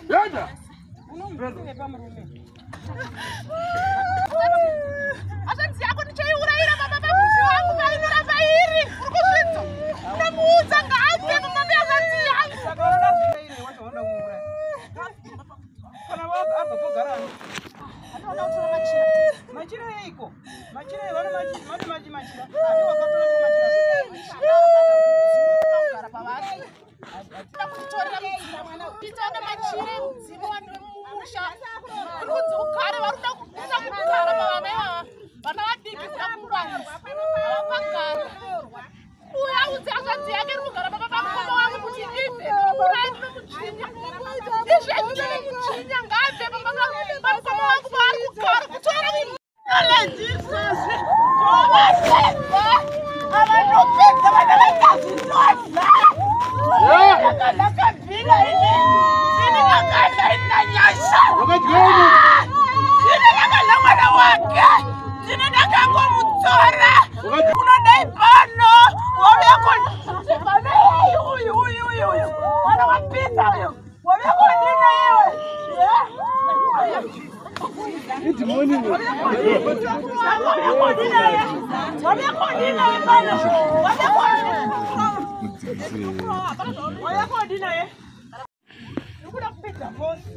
Yenda. Hanzi yako ndichoiurayira baba babuzi wangu vainora vairi urikuzvinzwa ndamuudza ngaabve mumambi Hanzi yangu kana vabva hataona kutora machira eiko machira evana machira ani wakatora machira kugara pavari kutorera mwana pitanga machira mudzivi wandomusha kunzi ugare varuda kugara pavana ivava vana vadiki kuda kungwarisa havapagara uya udzi Hanzi yake rikugara pakapamukoma wangu kuti ife urai ndinomudzvinya izvezvi ndinomudzvinya ngaabve pamukoma wangu vaari kugara kutora alejisasi ovaseva avanopedza vana vakazvitoza ndakabvira ini ini ndakaenda ina nyasha ini ndakadla mwana wake ini ndakangomutora unodai pano uyu mwana wapinda uyu wavekodina iwe ukuda kupedza mose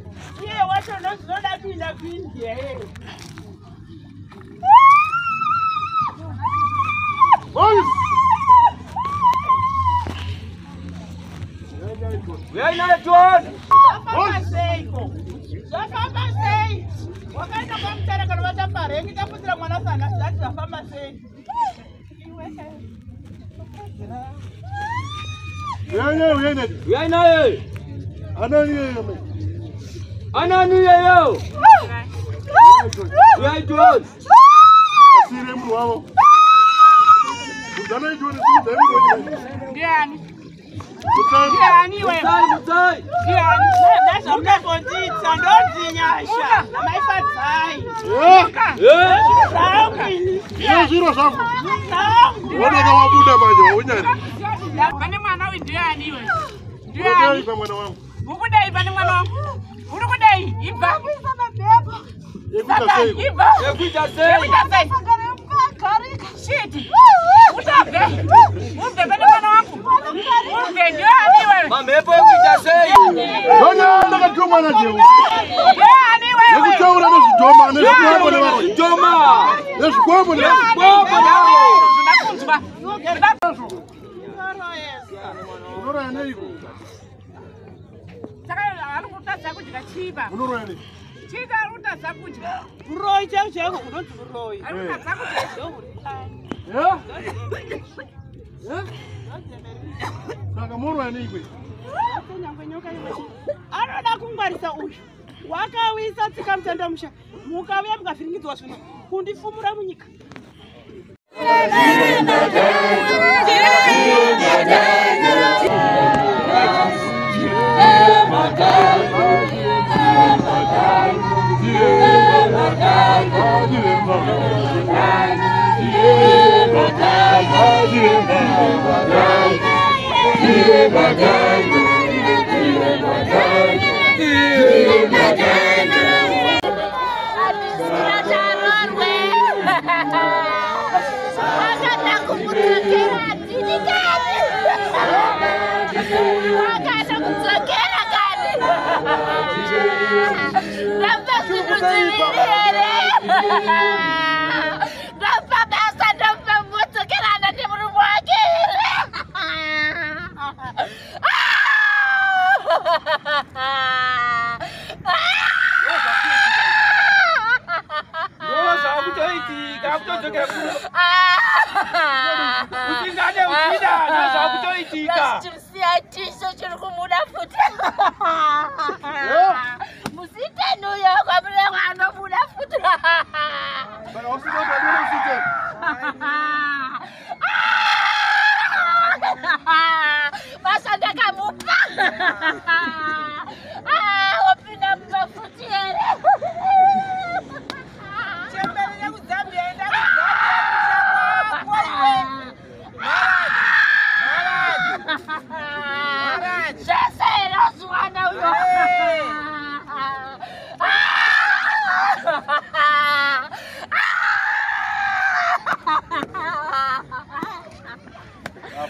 iye wacho ndozvinoda kuinda kuindia here zvafamba sei wakaenda kwamutarakano vatambarengi taputsira mwana sana zvati zvafamba sei Uyai naye. Anani yeyo. Uyai tuone. Asire mtu wao. Udana tuone sisi ndiani Mutai. ndiani wewe Mutai. ndiani ndazva mnabvonzitsa ndodzinyasha namaifadzai Iyo zviro zvangu. Wona wabuda manje waunyari. pane mwana uyu ndiani iwe Ndiani pa mwana wangu. ukudai pane mwana wangu uri kudai ibva Ekuita sei. shiti utabve ubve pane mwana wangu ubve ndiani iwe Mamhepo ekuita sei. Yona ndakatumwa na Jehovha. ndiani wewe Nekutaura nezvidhoma nezvikwambo nevanhu. Zvitoma. Nezvikwambo ndakunzwa Unoraya neiko? saka ari kutadza kudya chiba Unoraya nei? chika ari kutadza kudya Muroyi chaiwo kunonzi muroyi ari kutadza kudya Saka unoraya neiko? anoda kungwarisa uyu wakawisa tsika mutandamusha mukauya mukavhiringidzwa zvino kundifumura munyika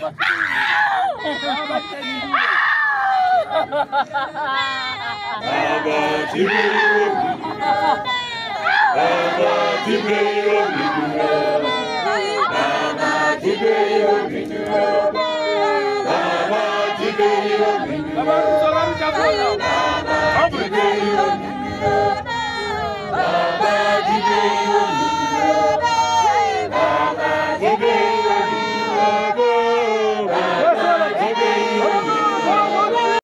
Baba,